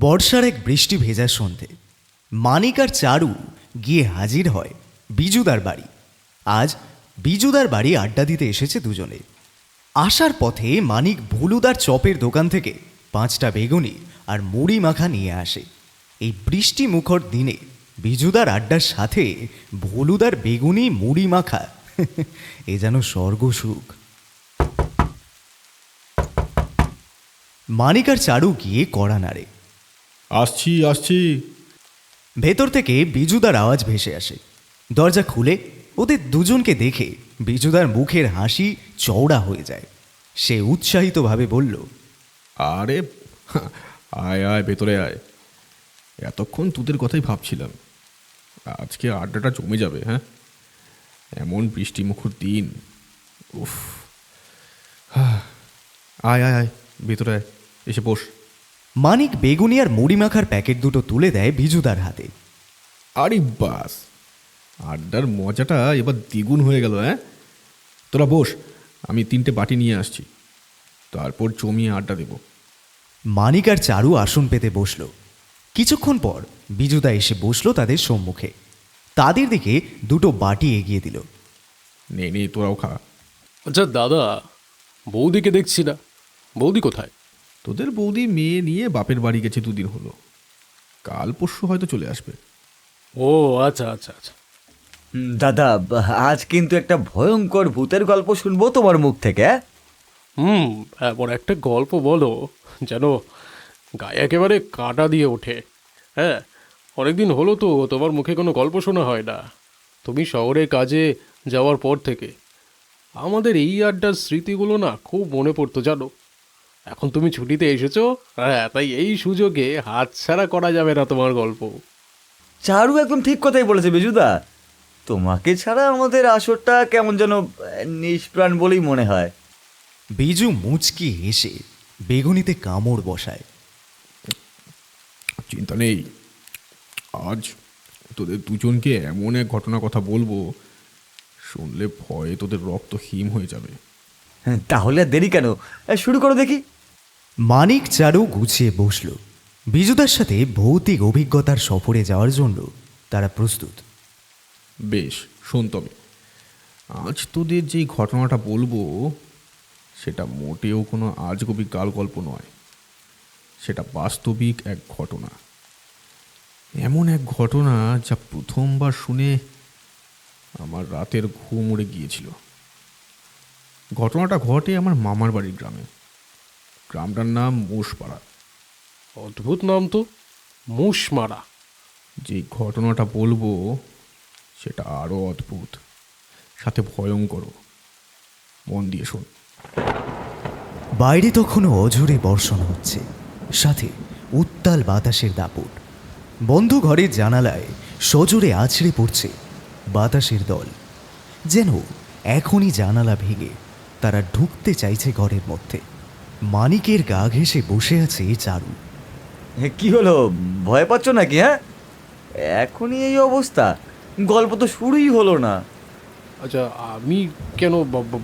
বর্ষার এক বৃষ্টি ভেজা সন্ধে মানিক আর চারু গিয়ে হাজির হয় বিজুদার বাড়ি। আজ বিজুদার বাড়ি আড্ডা দিতে এসেছে দুজনে। আসার পথে মানিক ভুলুদার চপের দোকান থেকে 5টা বেগুনি আর মুড়ি মাখা নিয়ে আসে। এই বৃষ্টি মুখর দিনে বিজুদার আড্ডার সাথে ভুলুদার বেগুনি মুড়ি মাখা এ যেন স্বর্গসুখ। মানিক আর চারু গিয়ে কড়া নাড়ে। আসছি আসছি। ভেতর থেকে বিজুদার আওয়াজ ভেসে আসে। দরজা খুলে ওদের দুজনকে দেখে বিজুদার মুখের হাসি চওড়া হয়ে যায়। সে উৎসাহিতভাবে বলল, আরে আয় আয়, ভেতরে আয়। এতক্ষণ তোদের কথাই ভাবছিলাম, আজকে আড্ডাটা জমে যাবে। হ্যাঁ, এমন বৃষ্টিমুখর দিন। উফ, আয় আয় আয়, ভেতরে আয়, এসে বস। মানিক বেগুনি আর মুড়ি মাখার প্যাকেট দুটো তুলে দেয় বিজুদার হাতে। আরে বাস, আড্ডার মজাটা এবার দ্বিগুণ হয়ে গেল। হ্যাঁ, তোরা বস, আমি 3টে বাটি নিয়ে আসছি, তারপর জমিয়ে আড্ডা দেব। মানিক আর চারু আসন পেতে বসল। কিছুক্ষণ পর বিজুদা এসে বসলো তাদের সম্মুখে। তাদের দিকে দুটো বাটি এগিয়ে দিল। নে নে, তোরাও খা। আচ্ছা দাদা, বৌদিকে দেখছি না, বৌদি কোথায়? তোদের বৌদি মেয়ে নিয়ে বাপের বাড়ি গেছে, 2 দিন হলো। কাল পরশু হয়তো চলে আসবে। ও আচ্ছা আচ্ছা আচ্ছা। দাদা, আজ কিন্তু একটা ভয়ঙ্কর ভূতের গল্প শুনবো তোমার মুখ থেকে। এমন একটা গল্প বলো যেন গায়ে একেবারে কাঁটা দিয়ে ওঠে। হ্যাঁ, অনেকদিন হলো তো তোমার মুখে কোনো গল্প শোনা হয় না। তুমি শহরে কাজে যাওয়ার পর থেকে আমাদের এই আড্ডার স্মৃতিগুলো না খুব মনে পড়তো জানো। এখন তুমি ছুটিতে এসেছো, হ্যাঁ, তাই এই সুযোগে হাতছাড়া করা যাবে না তোমার গল্প। চারু একদম ঠিক কথাই বলেছে বিজুদা। তোমাকে ছাড়া আমাদের আসরটা কেমন যেন নিষ্প্রাণ বলেই মনে হয়। বিজু মুচকি হেসে বেগুনিতে কামড় বসায়। চিন্তা নেই, আজ তোদের দুজনকে এমন এক ঘটনার কথা বলবো, শুনলে ভয়ে তোদের রক্ত হিম হয়ে যাবে। তাহলে আর দেরি কেন, শুরু করো দেখি। মানিক চারু গুছিয়ে বসল। বিজুদার সাথে ভৌতিক অভিজ্ঞতার সফরে যাওয়ার জন্য তারা প্রস্তুত। বেশ, শোন তবে, আজ তোদের যেই ঘটনাটা বলবো সেটা মোটেও কোনো আজগুবি গাল গল্প নয়। সেটা বাস্তবিক এক ঘটনা, এমন এক ঘটনা যা প্রথমবার শুনে আমার রাতের ঘুম উড়ে গিয়েছিল। ঘটনাটা ঘটে আমার মামার বাড়ির গ্রামে। গ্রামটার নাম মোষপাড়া। অদ্ভুত নাম তো, মুশমারা। যে ঘটনাটা বলবো সেটা আরও অদ্ভুত, সাথে ভয়ঙ্কর। মন দিয়ে শোন। বাইরে তখনও অঝোরে বর্ষণ হচ্ছে, সাথে উত্তাল বাতাসের দাপট। বন্ধ ঘরের জানালায় সজোরে আছড়ে পড়ছে বাতাসের দল, যেন এখনই জানালা ভেঙে তারা ঢুকতে চাইছে ঘরের মধ্যে। মানিকের গা ঘেঁষে বসে আছে চারু। কি হলো, ভয় পাচ্ছ নাকি? হ্যাঁ, এখনই এই অবস্থা, গল্প তো শুরুই হলো না। আচ্ছা, আমি কেন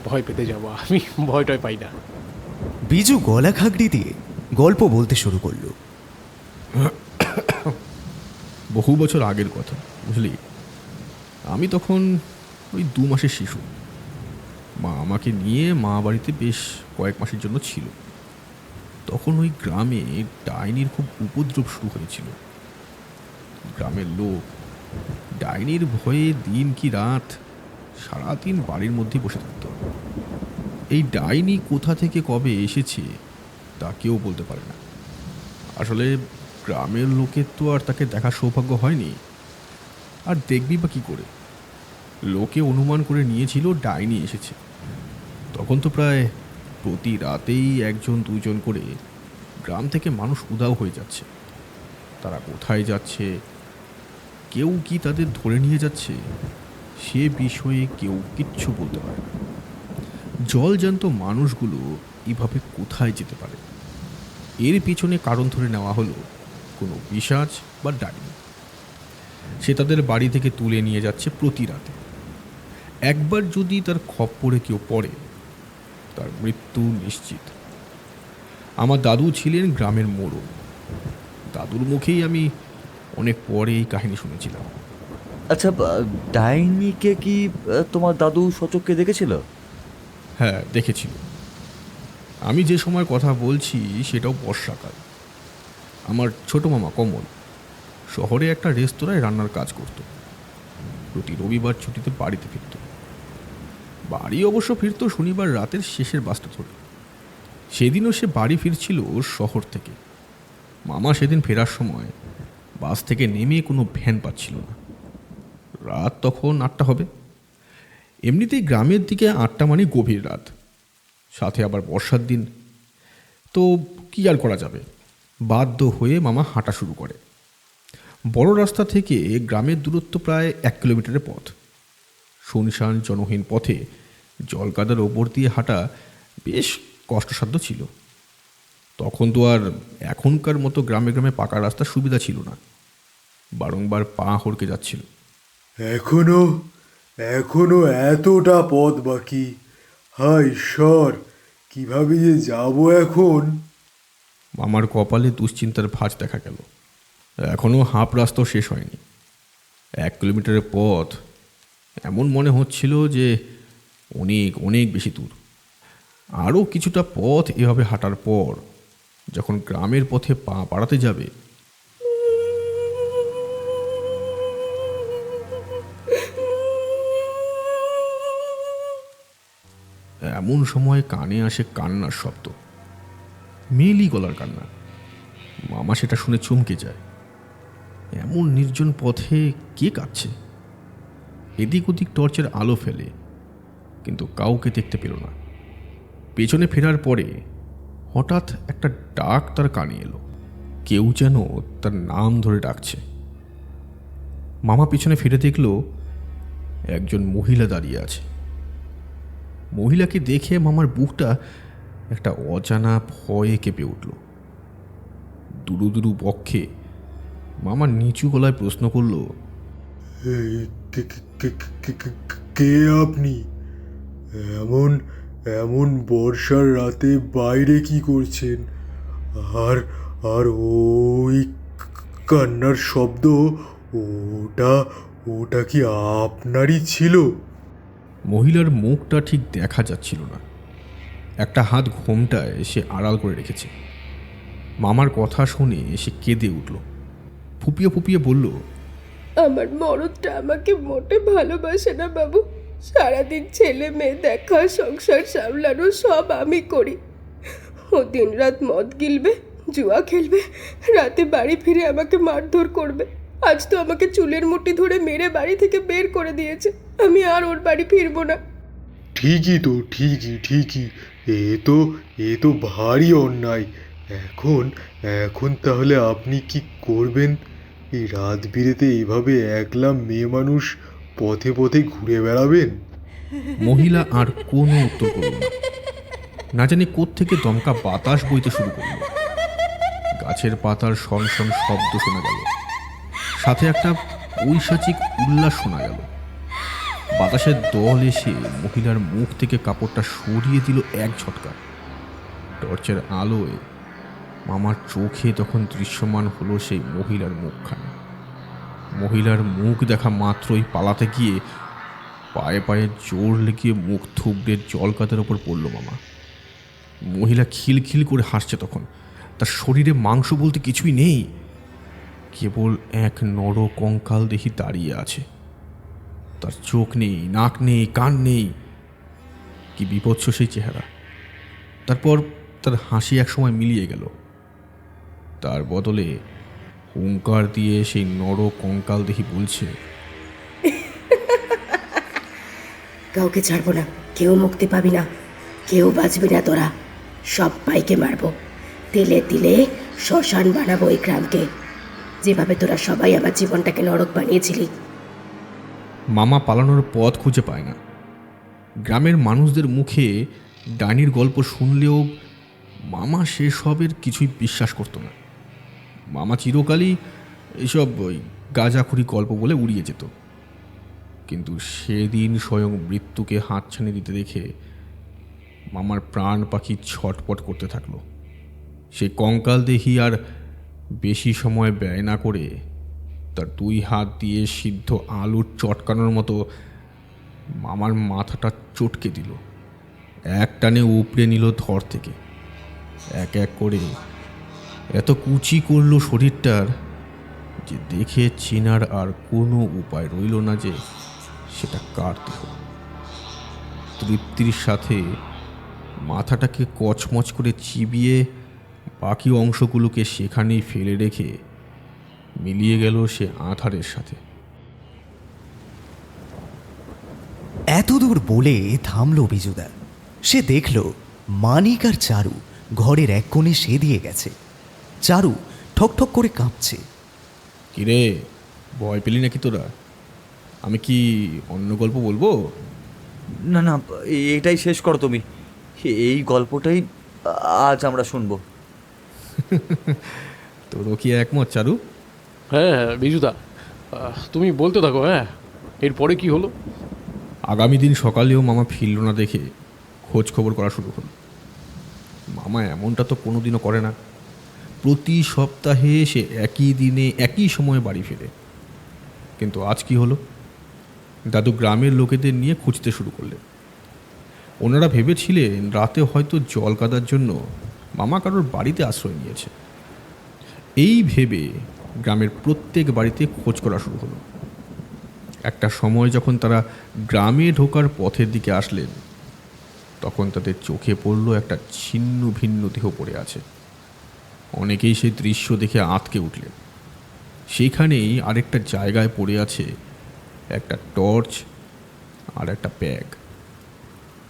ভয় পেতে যাবো? আমি ভয়টাই পাই না। বিজু গলা খাগড়ি দিয়ে গল্প বলতে শুরু করলো। বহু বছর আগের কথা, বুঝলি। আমি তখন ওই 2 মাসের শিশু। মা আমাকে নিয়ে মা বাড়িতে বেশ কয়েক মাসের জন্য ছিল। তখন ওই গ্রামে ডাইনির খুব উপদ্রব শুরু হয়েছিল। গ্রামের লোক ডাইনির ভয়ে দিন কি রাত সারাদিন বাড়ির মধ্যেই বসে থাকত। এই ডাইনি কোথা থেকে কবে এসেছে তা কেউ বলতে পারে না। আসলে গ্রামের লোকের তো আর তাকে দেখার সৌভাগ্য হয়নি, আর দেখবি বা কী করে। লোকে অনুমান করে নিয়েছিল ডাইনি এসেছে। তখন তো প্রায় প্রতি রাতেই 1-2 করে গ্রাম থেকে মানুষ উধাও হয়ে যাচ্ছে। তারা কোথায় যাচ্ছে, কেউ কি তাদের ধরে নিয়ে যাচ্ছে, সে বিষয়ে কেউ কিচ্ছু বলতে পারে না। জলজ্যান্ত মানুষগুলো এভাবে কোথায় যেতে পারে, এর পিছনে কারণ ধরে নেওয়া হলো কোনো পিশাচ বা ডাইনি। সে তাদের বাড়ি থেকে তুলে নিয়ে যাচ্ছে প্রতি রাতে। একবার যদি তার খপ্পরে কেউ পড়ে, তার মৃত্যু নিশ্চিত। আমার দাদু ছিলেন গ্রামের মোড়ল। দাদুর মুখেই আমি অনেক পরে এই কাহিনী শুনেছিলাম। আচ্ছা, ডাইনিকে কি তোমার দাদু সচক্ষে দেখেছিল? হ্যাঁ, দেখেছিল। আমি যে সময় কথা বলছি সেটাও বর্ষাকাল। আমার ছোট মামা কমল শহরে একটা রেস্তোরাঁয় রান্নার কাজ করত। প্রতি রবিবার ছুটিতে বাড়িতে ফিরত। বাড়ি অবশ্য ফিরত শনিবার রাতের শেষের বাসটা ধরে। সেদিনও সে বাড়ি ফিরছিল শহর থেকে। মামা সেদিন ফেরার সময় বাস থেকে নেমে কোনো ভ্যান পাচ্ছিল না। রাত তখন 8টা হবে। এমনিতেই গ্রামের দিকে 8টা মানে গভীর রাত, সাথে আবার বর্ষার দিন। তো কি আর করা যাবে, বাধ্য হয়ে মামা হাঁটা শুরু করে। বড় রাস্তা থেকে গ্রামের দূরত্ব প্রায় 1 কিলোমিটারের পথ। শুনশান জনহীন পথে জলকাদার ওপর দিয়ে হাঁটা বেশ কষ্টসাধ্য ছিল। তখন তো আর এখনকার মতো গ্রামে গ্রামে পাকা রাস্তার সুবিধা ছিল না। বারংবার পা হড়কে যাচ্ছিল। এখনো এখনো এতটা পথ বাকি। হায় ঈশ্বর, কিভাবে যে যাব এখন। মামার কপালে দুশ্চিন্তার ভাঁজ দেখা গেল। এখনও হাফ রাস্তাও শেষ হয়নি। 1 কিলোমিটারের পথ, এমন মনে হচ্ছিল যে অনেক অনেক বেশি দূর। আরও কিছুটা পথ এভাবে হাঁটার পর যখন গ্রামের পথে পা বাড়াতে যাবে, এমন সময় কানে আসে কান্নার শব্দ, মেয়েলি গলার কান্না। মামা সেটা শুনে চমকে যায়। এমন নির্জন পথে কে কাঁদছে? এদিক ওদিক টর্চের আলো ফেলে, কিন্তু কাউকে দেখতে পেল না। পেছনে ফেরার পরে হঠাৎ একটা ডাক তার কানে এলো। কেউ যেন তার নাম ধরে ডাকছে। মামা পিছনে ফিরে দেখল একজন মহিলা দাঁড়িয়ে আছে। মহিলাকে দেখে মামার বুকটা একটা অজানা ভয়ে কেঁপে উঠল। দুরু দুরু বক্ষে মামা নিচু গলায় প্রশ্ন করল, এই, কে আপনি? এমন এমন বর্ষার রাতে বাইরে কি করছেন? আর আর ওই কান্নার শব্দ, ওটা ওটা কি আপনারই ছিল? মহিলার মুখটা ঠিক দেখা যাচ্ছিল না। একটা হাত ঘোমটায় সে আড়াল করে রেখেছে। মামার কথা শুনে সে কেঁদে উঠল। ফুপিয়ে ফুপিয়ে বলল, আমার মরদটা আমাকে মোটে ভালোবাসে না বাবু। সারাদিন ছেলে মেয়ে দেখা, সংসার সামলানো সব আমি করি। ও দিনরাত মদ গিলবে, জুয়া খেলবে, রাতে বাড়ি ফিরে আমাকে মারধর করবে। আজ তো আমাকে চুলের মুঠি ধরে মেরে বাড়ি থেকে বের করে দিয়েছে। আমি আর ওর বাড়ি ফিরবো না। ঠিকই তো, ঠিকই। এ তো ভারী অন্যায়। এখন এখন তাহলে আপনি কি করবেন? এই রাত বিরেতে এইভাবে একলা মেয়ে মানুষ পথে পথে ঘুরে বেড়াবেন? মহিলা আর কোনো উত্তর করল না। না জানি কোত্থেকে দমকা বাতাস বইতে শুরু করল। গাছের পাতার সনসন শব্দ শোনা গেল, সাথে একটা ঐশাচিক উল্লাস শোনা গেল। বাতাসের দল এসে মহিলার মুখ থেকে কাপড়টা সরিয়ে দিল এক ঝটকা। টর্চের আলোয় মামার চোখে তখন দৃশ্যমান হলো সেই মহিলার মুখখানা। মহিলার মুখ দেখা মাত্রই পালাতে গিয়ে পায়ে পায়ে জোর লেগে মুখ থুবড়ে জলকাদার ওপর পড়ল মামা। মহিলা খিলখিল করে হাসছে তখন। তার শরীরে মাংস বলতে কিছুই নেই, কেবল এক নর কঙ্কাল দেহি দাঁড়িয়ে আছে। তার চোখ নেই, নাক নেই, কান নেই। কি বিভৎস সেই চেহারা! তারপর তার হাসি একসময় মিলিয়ে গেল। তার বদলে হুঙ্কার দিয়ে সেই নর কঙ্কাল দেহি বলছে, কাউকে ছাড়বো না, কেউ মুক্তি পাবি না, কেউ বাঁচবি না তোরা। সব পাইকে মারবো, তিলে তিলে শ্মশান বানাবো এই গ্রামকে, যেভাবে তোরা সবাই আমার জীবনটাকে নরক বানিয়েছিলি। মামা পালানোর পথ খুঁজে পায় না। গ্রামের মানুষদের মুখে ডাইনির গল্প শুনলেও মামা সেসবের কিছুই বিশ্বাস করতো না। মামা চিরকালই এসব ওই গাঁজাখুরি গল্প বলে উড়িয়ে যেত। কিন্তু সেদিন স্বয়ং মৃত্যুকে হাতছানি দিতে দেখে মামার প্রাণ পাখি ছটপট করতে থাকলো। সেই কঙ্কাল দেহি আর বেশি সময় ব্যয় না করে তার 2 হাত দিয়ে সিদ্ধ আলুর চটকানোর মতো মামার মাথাটা চটকে দিল। এক টানে উপড়ে নিল ধর থেকে। এক এক করে এত কুচি করলো শরীরটার যে দেখে চেনার আর কোনো উপায় রইল না যে সেটা কার দেহ। তৃপ্তির সাথে মাথাটাকে কচমচ করে চিবিয়ে বাকি অংশগুলোকে সেখানেই ফেলে রেখে মিলিয়ে গেল সে আধারের সাথে। এতদূর বলে থামল বিজুদা। সে দেখল মানিক আর চারু ঘরের এক কোণে সেদিয়ে গেছে। চারু ঠকঠক করে কাঁপছে। কিরে, ভয় পেলি নাকি তোরা? আমি কি অন্য গল্প বলবো? না না, এটাই শেষ করো তুমি। এই গল্পটাই আজ আমরা শুনবো। তোরও কি একমত চারু? হ্যাঁ হ্যাঁ বিজুদা, তুমি বলতে থাকো। হ্যাঁ, এরপরে কি হলো? আগামী দিন সকালেও মামা ফিরল না দেখে খোঁজ খবর করা শুরু হলো। মামা এমনটা তো কোনোদিনও করে না। প্রতি সপ্তাহে সে একই দিনে একই সময়ে বাড়ি ফেরে। কিন্তু আজ কি হলো? দাদু গ্রামের লোকেদের নিয়ে খুঁজতে শুরু করলেন। ওনারা ভেবেছিলেন রাতে হয়তো জল কাদার জন্য মামা কারোর বাড়িতে আশ্রয় নিয়েছে। এই ভেবে গ্রামের প্রত্যেক বাড়িতে খোঁজ করা শুরু হলো। একটা সময় যখন তারা গ্রামে ঢোকার পথের দিকে আসলেন, তখন তাদের চোখে পড়ল একটা ছিন্ন ভিন্ন দেহ পড়ে আছে। অনেকেই সেই দৃশ্য দেখে আঁতকে উঠলেন। সেখানেই আরেকটা জায়গায় পড়ে আছে একটা টর্চ আর একটা ব্যাগ।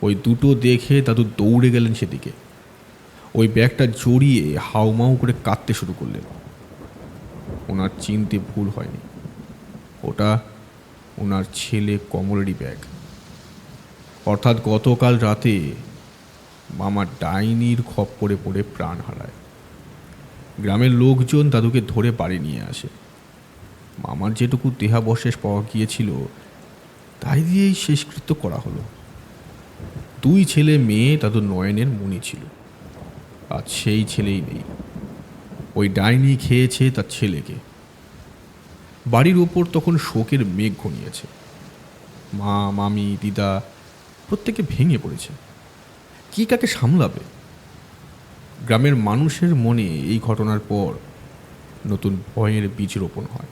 ওই দুটো দেখে দাদু দৌড়ে গেলেন সেদিকে। ওই ব্যাগটা জড়িয়ে হাউমাউ করে কাঁদতে শুরু করলেন। ওনার চিনতে ভুল হয়নি, ওটা ওনার ছেলে কমলেরই ব্যাগ। অর্থাৎ গতকাল রাতে মামা ডাইনির খপ্পরে পড়ে প্রাণ হারায়। গ্রামের লোকজন দাদুকে ধরে বাড়ি নিয়ে আসে। মামার যেটুকু দেহাবশেষ পাওয়া গিয়েছিল তাই দিয়েই শেষকৃত্য করা হলো। 2 ছেলে মেয়ে দাদু নয়নের মণি ছিল, আর সেই ছেলেই নেই। ওই ডাইনি খেয়েছে তার ছেলেকে। বাড়ির ওপর তখন শোকের মেঘ ঘনিয়েছে। মা, মামি, দিদা প্রত্যেকে ভেঙে পড়েছে। কি কাকে সামলাবে? গ্রামের মানুষের মনে এই ঘটনার পর নতুন ভয়ের বীজ রোপণ হয়।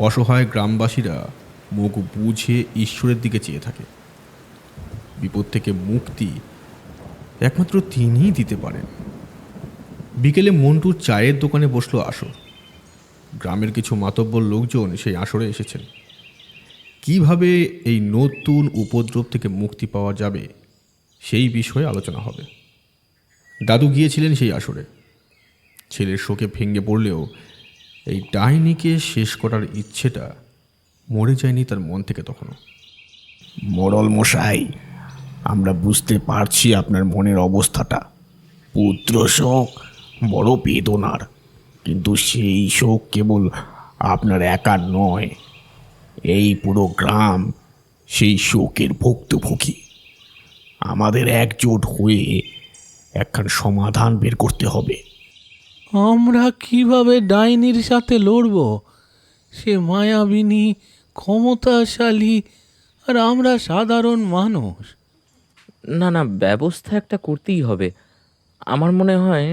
অসহায় গ্রামবাসীরা মুখ বুঝে ঈশ্বরের দিকে চেয়ে থাকে। বিপদ থেকে মুক্তি একমাত্র তিনিই দিতে পারেন। বিকেলে মন্টুর চায়ের দোকানে বসলো আসর। গ্রামের কিছু মাতব্বর লোকজন সেই আসরে এসেছেন। কিভাবে এই নতুন উপদ্রব থেকে মুক্তি পাওয়া যাবে সেই বিষয়ে আলোচনা হবে। দাদু গিয়েছিলেন সেই আসরে। ছেলের শোকে ভেঙে পড়লেও এই ডাইনিকে শেষ করার ইচ্ছেটা মরে যায়নি তার মন থেকে তখনও। মোড়ল মশাই, আমরা বুঝতে পারছি আপনার মনের অবস্থাটা। পুত্র শোক বড় বেদনার, কিন্তু সেই শোক কেবল আপনার একার নয়, এই পুরো গ্রাম সেই শোকের ভুক্তভোগী। আমাদের একজোট হয়ে একখান সমাধান বের করতে হবে। আমরা কিভাবে ডাইনির সাথে লড়ব? সে মায়াবিনী, ক্ষমতাশালী, আর আমরা সাধারণ মানুষ। না না, ব্যবস্থা একটা করতেই হবে। আমার মনে হয়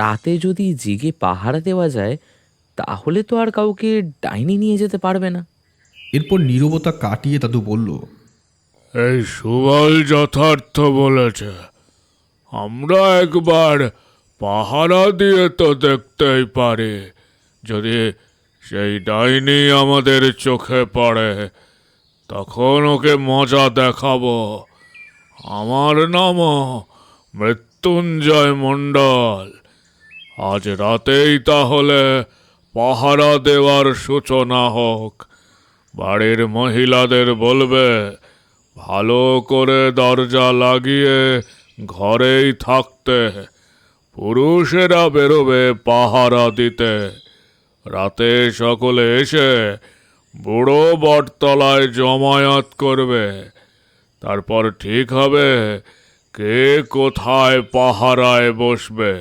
রাতে যদি জেগে পাহারা দেওয়া যায় তাহলে তো আর কাউকে ডাইনি নিয়ে যেতে পারবে না। এরপর নীরবতা কাটিয়ে দাদু বলল, এই সুবল যথার্থ বলেছে। আমরা একবার পাহারা দিয়ে তো দেখতেই পারি। যদি সেই ডাইনি আমাদের চোখে পড়ে তখন ওকে মজা দেখাবো। আমার নামও মৃত্যুঞ্জয় মণ্ডল। আজ রাতেই তাহলে পাহারা দেওয়ার সূচনা হোক। বাড়ির মহিলাদের বলবে ভালো করে দরজা লাগিয়ে ঘরেই থাকতে। পুরুষেরা বেরোবে পাহারা দিতে। রাতে সকলে এসে বুড়ো বটতলায় জমায়েত করবে। তারপর ঠিক হবে কে কোথায় পাহারায় বসবে।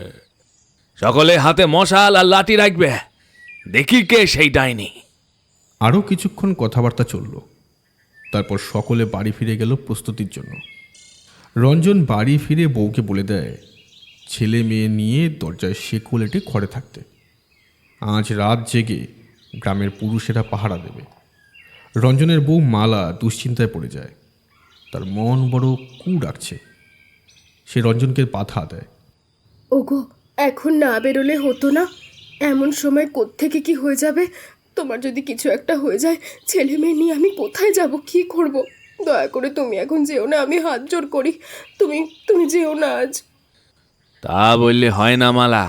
সকলে হাতে মশাল আর লাঠি রাখবে, দেখি কে সেই ডাইনি। আরও কিছুক্ষণ কথাবার্তা চলল। তারপর সকলে বাড়ি ফিরে গেল প্রস্তুতির জন্য। রঞ্জন বাড়ি ফিরে বউকে বলে দেয় ছেলে মেয়ে নিয়ে দরজায় শেকল এঁটে ঘরে থাকতে। আজ রাত জেগে গ্রামের পুরুষেরা পাহারা দেবে। রঞ্জনের বউ মালা দুশ্চিন্তায় পড়ে যায়। তার মন বড় কু ডাকছে। সে রঞ্জনকে বাধা দেয়। ওগো, এখন না বেরোলে হতো না? এমন সময় কোত্থেকে কি হয়ে যাবে? তোমার যদি কিছু একটা হয়ে যায়, ছেলে মেয়ে নিয়ে আমি কোথায় যাব, কি করব? দয়া করে তুমি এখন যেও না, আমি হাত জোর করি। তুমি যেও না আজ। তা বললে হয় না মালা,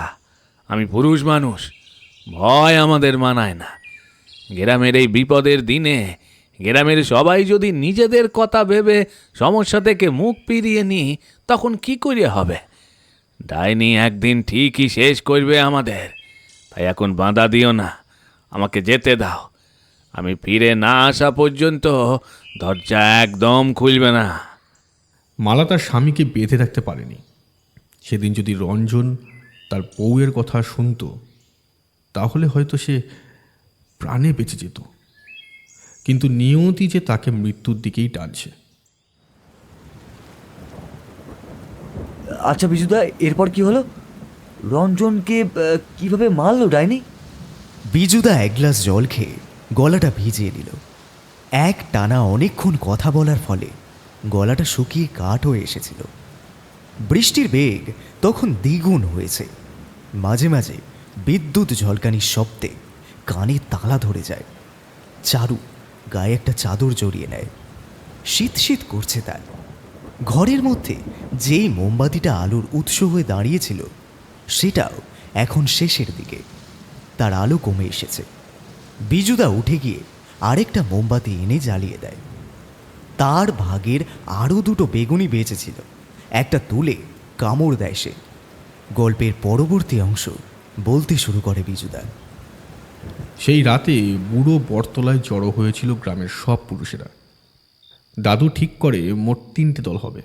আমি পুরুষ মানুষ, ভয় আমাদের মানায় না। গ্রামের এই বিপদের দিনে গ্রামের সবাই যদি নিজেদের কথা ভেবে সমস্যা থেকে মুখ ফিরিয়ে নিই, তখন কি করিয়া হবে? ডাইনি একদিন ঠিকই শেষ করবে আমাদের। তাই এখন বাধা দিও না, আমাকে যেতে দাও। আমি ফিরে না আসা পর্যন্ত দরজা একদম খুলবে না। মালা তার স্বামীকে বেঁধে রাখতে পারেনি। সেদিন যদি রঞ্জন তার বউয়ের কথা শুনত, তাহলে হয়তো সে প্রাণে বেঁচে যেত। কিন্তু নিয়তি যে তাকে মৃত্যুর দিকেই টানছে। আচ্ছা বিজুদা, এরপর কি হলো? রঞ্জনকে কিভাবে মারলো ডাইনি? বিজুদা এক গ্লাস জল খেয়ে গলাটা ভিজিয়ে নিল। এক টানা অনেকক্ষণ কথা বলার ফলে গলাটা শুকিয়ে কাঠ হয়ে এসেছিল। বৃষ্টির বেগ তখন দ্বিগুণ হয়েছে। মাঝে মাঝে বিদ্যুৎ ঝলকানির শব্দে কানে তালা ধরে যায়। চারু গায়ে একটা চাদর জড়িয়ে নেয়। শীত শীত করছে তার। ঘরের মধ্যে যেই মোমবাতিটা আলোর উৎস হয়ে দাঁড়িয়েছিল, সেটাও এখন শেষের দিকে। তার আলো কমে এসেছে। বিজুদা উঠে গিয়ে আরেকটা মোমবাতি এনে জ্বালিয়ে দেয়। তার ভাগের আরও দুটো বেগুনি বেঁচেছিল। একটা তুলে কামড় দেয় সে। গল্পের পরবর্তী অংশ বলতে শুরু করে বিজুদা। সেই রাতে বুড়ো বটতলায় জড়ো হয়েছিল গ্রামের সব পুরুষেরা। দাদু ঠিক করে মোট 3টে দল হবে।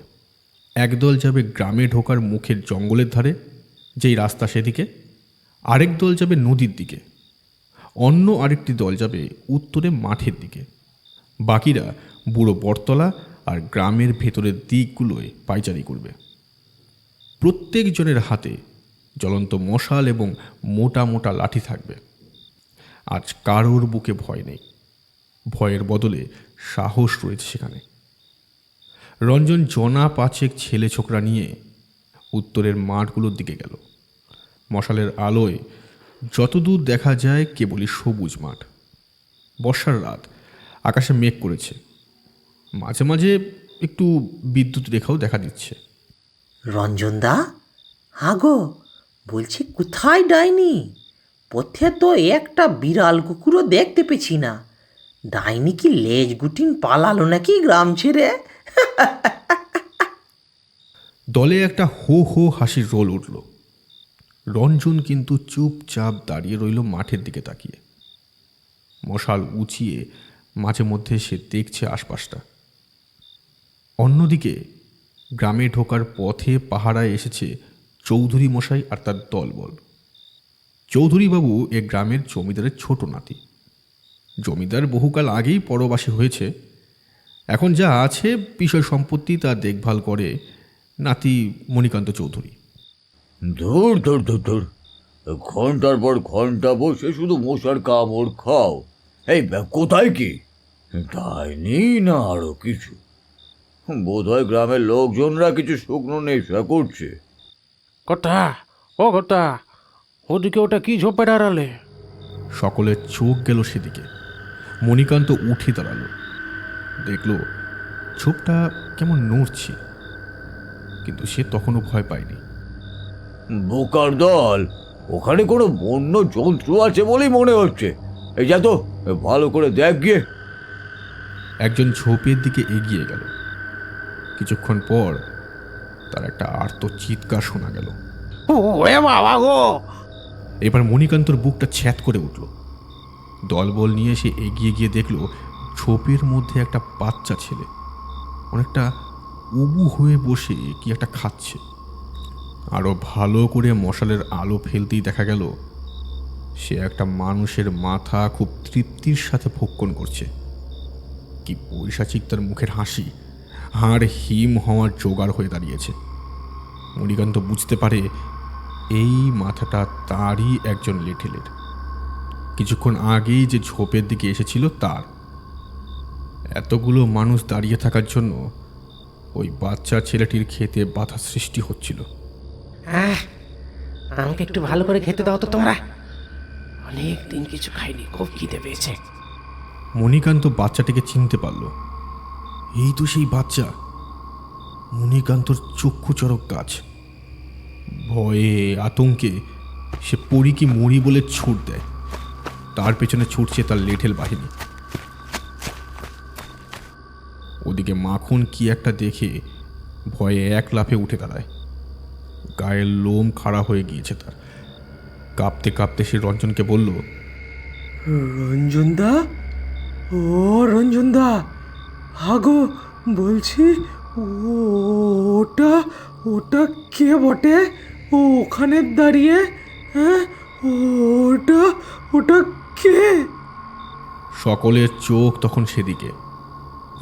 এক দল যাবে গ্রামে ঢোকার মুখের জঙ্গলের ধারে, যেই রাস্তা সেদিকে। আরেক দল যাবে নদীর দিকে। অন্য আরেকটি দল যাবে উত্তরে মাঠের দিকে। বাকিরা বুড়ো বটতলা আর গ্রামের ভেতরের দিকগুলোয় পায়চারি করবে। প্রত্যেকজনের হাতে জ্বলন্ত মশাল এবং মোটা মোটা লাঠি থাকবে। আজ কারোর বুকে ভয় নেই, ভয়ের বদলে সাহস রয়েছে সেখানে। রঞ্জন জনা 5 ছেলে ছোকরা নিয়ে উত্তরের মাঠগুলোর দিকে গেল। মশালের আলোয় যতদূর দেখা যায় কেবলই সবুজ মাঠ। বর্ষার রাত, আকাশে মেঘ করেছে। মাঝে মাঝে একটু বিদ্যুৎ রেখাও দেখা দিচ্ছে। রঞ্জনদা, আগো বলছি, কোথায় ডাইনি? পথে তো একটা বিড়াল কুকুরও দেখতে পেছি না। ডাইনি কি লেজ গুটিন পালালো নাকি গ্রাম ছেড়ে? দলে একটা হো হো হাসির রোল উঠল। রঞ্জন কিন্তু চুপচাপ দাঁড়িয়ে রইল মাঠের দিকে তাকিয়ে। মশাল উঁচিয়ে মাঝে মধ্যে সে দেখছে আশপাশটা। অন্যদিকে গ্রামে ঢোকার পথে পাহারায় এসেছে চৌধুরী মশাই আর তার দলবল। চৌধুরীবাবু এ গ্রামের জমিদারের ছোট নাতি। জমিদার বহুকাল আগেই পরবাসী হয়েছে। এখন যা আছে বিষয় সম্পত্তি তা দেখভাল করে নাতি মণিকান্ত চৌধুরী। ধুর ধুর ধুর ধুর, ঘন্টার পর ঘন্টা বসে শুধু মশার কামড় খাও। এই কোথায় কি ডাইনি না আরো কিছু? বোধহয় গ্রামের লোকজনরা কিছু শুকনো নেশা করছে। কর্তা, ও কর্তা, ওদিকে ওটা কি ঝোপে দাঁড়ালে? সকলের চোখ গেল সেদিকে। মণিকান্ত উঠে দাঁড়ালো। দেখল ঝোপটা কেমন নড়ছে, কিন্তু সে তখনও ভয় পায়নি। বোকার দল, ওখানে কোনো বন্য জন্তু আছে বলেই মনে হচ্ছে। এই যা তো, ভালো করে দেখ গিয়ে। একজন ঝোপের দিকে এগিয়ে গেল। কিছুক্ষণ পর তার একটা আর্ত চিৎকার শোনা গেল। ওরে বাবা গো! এবার মণিকান্তর বুকটা ছ্যাত করে উঠল। দলবল নিয়ে সে এগিয়ে গিয়ে দেখল ঝোপের মধ্যে একটা বাচ্চা ছেলে অনেকটা উবু হয়ে বসে কি একটা খাচ্ছে। আরও ভালো করে মশালের আলো ফেলতেই দেখা গেল সে একটা মানুষের মাথা খুব তৃপ্তির সাথে ভক্ষণ করছে। কি পৈশাচিক তার মুখের হাসি, হাড় হিম হওয়ার জোগাড় হয়ে দাঁড়িয়েছে। মণিকান্ত বুঝতে পারে এই মাথাটা তারই একজন লেঠেলের, কিছুক্ষণ আগেই যে ঝোপের দিকে এসেছিল তার। এতগুলো মানুষ দাঁড়িয়ে থাকার জন্য ওই বাচ্চা ছেলেটির খেতে বাধা সৃষ্টি হচ্ছিল। আমাকে একটু ভালো করে খেতে দাও তো তোমরা, অনেক দিন কিছু খাইনি, খুব খিদে পেয়েছে। মণিকান্ত বাচ্চাটিকে চিনতে পারল। এই তো সেই বাচ্চা। মণিকান্তর চক্ষু চরক গাছ। ভয়ে আতঙ্কে সে পড়ি কি মরি বলে ছুট দেয়। তার পেছনে ছুটছে তার লেঠেল বাহিনী। ওদিকে মাখন কি একটা দেখে ভয়ে এক লাফে উঠে দাঁড়ায়। গায়ের লোম খাড়া হয়ে গিয়েছে তার। কাঁপতে কাঁপতে সে রঞ্জনকে বলল, রঞ্জনদা, ও রঞ্জনদা, হাগো বলছি, ওটা ওটা কে বটে ওখানে দাঁড়িয়ে? হ্যাঁ, ওটা ওটা কে? সকলের চোখ তখন সেদিকে।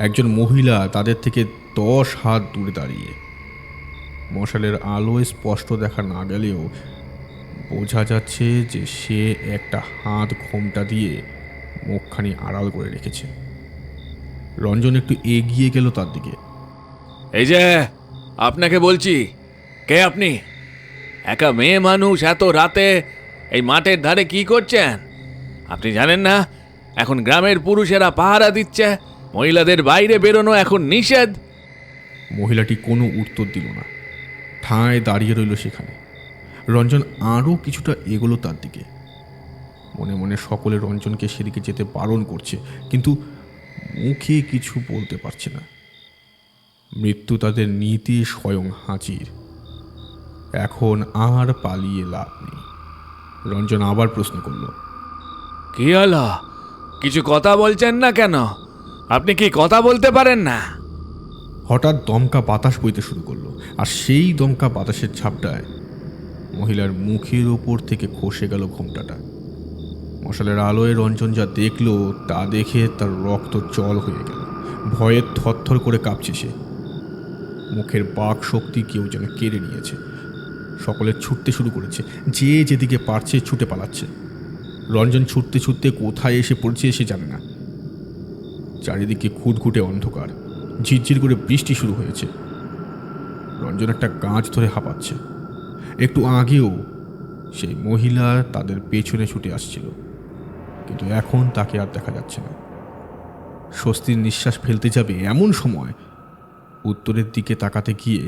একজন মহিলা তাদের থেকে 10 হাত দূরে দাঁড়িয়ে। মশালের আলোয় স্পষ্ট দেখা না গেলেও বোঝা যাচ্ছে যে সে একটা হাত ঘোমটা দিয়ে মুখখানি আড়াল করে রেখেছে। রঞ্জন একটু এগিয়ে গেল তার দিকে। এই যে আপনাকে বলছি, কে আপনি? একা মেয়ে মানুষ এত রাতে এই মাঠের ধারে কি করছেন? আপনি জানেন না এখন গ্রামের পুরুষেরা পাহারা দিচ্ছে, মহিলাদের বাইরে বেরোনো এখন নিষেধ। মহিলাটি কোনো উত্তর দিল না, ঠায় দাঁড়িয়ে রইল সেখানে। রঞ্জন আরও কিছুটা এগোলো তার দিকে। মনে মনে সকলে রঞ্জনকে সেদিকে যেতে বারণ করছে, কিন্তু মুখে কিছু বলতে পারছে না। মৃত্যু তাদের নীতি স্বয়ং হাজির। এখন আর পালিয়ে লাভ নেই। রঞ্জন আবার প্রশ্ন করল, কি হলো? কিছু কথা বলছেন না কেন? আপনি কি কথা বলতে পারেন না? হঠাৎ দমকা বাতাস বইতে শুরু করলো, আর সেই দমকা বাতাসের ঝাপটায় মহিলার মুখের ওপর থেকে খসে গেল ঘোমটাটা। মশালের আলোয় রঞ্জন যা দেখলো তা দেখে তার রক্ত জল হয়ে গেল। ভয়ে থরথর করে কাঁপছে সে। মুখের বাক শক্তি কেউ যেন কেড়ে নিয়েছে। সকলে ছুটতে শুরু করেছে, যে যেদিকে পারছে ছুটে পালাচ্ছে। রঞ্জন ছুটতে ছুটতে কোথায় এসে পড়ছে সে জানে না। চারিদিকে খুঁটখুটে অন্ধকার, ঝিরঝির করে বৃষ্টি শুরু হয়েছে। রঞ্জন একটা গাছ ধরে হাঁপাচ্ছে। একটু আগেও সেই মহিলা তাদের পেছনে ছুটে আসছিল, কিন্তু এখন তাকে আর দেখা যাচ্ছে না। স্বস্তির নিঃশ্বাস ফেলতে যাবে এমন সময় উত্তরের দিকে তাকাতে গিয়ে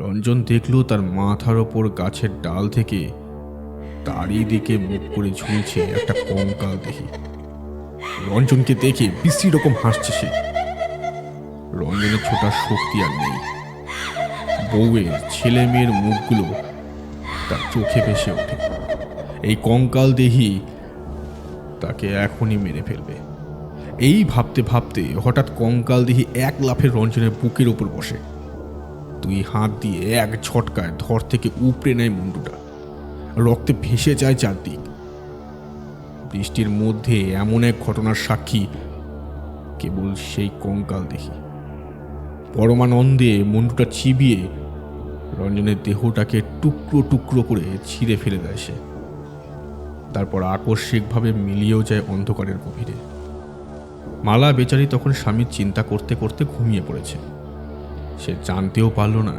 রঞ্জন দেখল তার মাথার ওপর গাছের ডাল থেকে তারই দিকে মুখ করে ঝুলছে একটা কঙ্কাল দেহি। রঞ্জনকে দেখে বিশ্রী রকম হাসছে সে। রঞ্জনের ছোটার শক্তি আর নেই। বউয়ের ছেলে মেয়ের মুখগুলো তার চোখে ভেসে ওঠে। এই কঙ্কাল দেহি তাকে এখনই মেরে ফেলবে। এই ভাবতে ভাবতে হঠাৎ কঙ্কাল দেহি এক লাফে রঞ্জনের বুকের ওপর বসে। 2 হাত দিয়ে এক ঝটকায় ধর থেকে উপড়ে নেয় মুন্ডুটা। রক্তে ভেসে যায় চারদিক। বৃষ্টির মধ্যে এমন এক ঘটনার সাক্ষী কেবল সেই কঙ্কাল দেহি। পরমানন্দে মুন্ডুটা চিবিয়ে রঞ্জনের দেহটাকে টুকরো টুকরো করে ছিঁড়ে ফেলে দেয় সে। তারপর আকস্মিকভাবে মিলিয়েও যায় অন্ধকারের গভীরে। মালা বেচারি তখন স্বামীর চিন্তা করতে করতে ঘুমিয়ে পড়েছে। সে জানতেও পারল না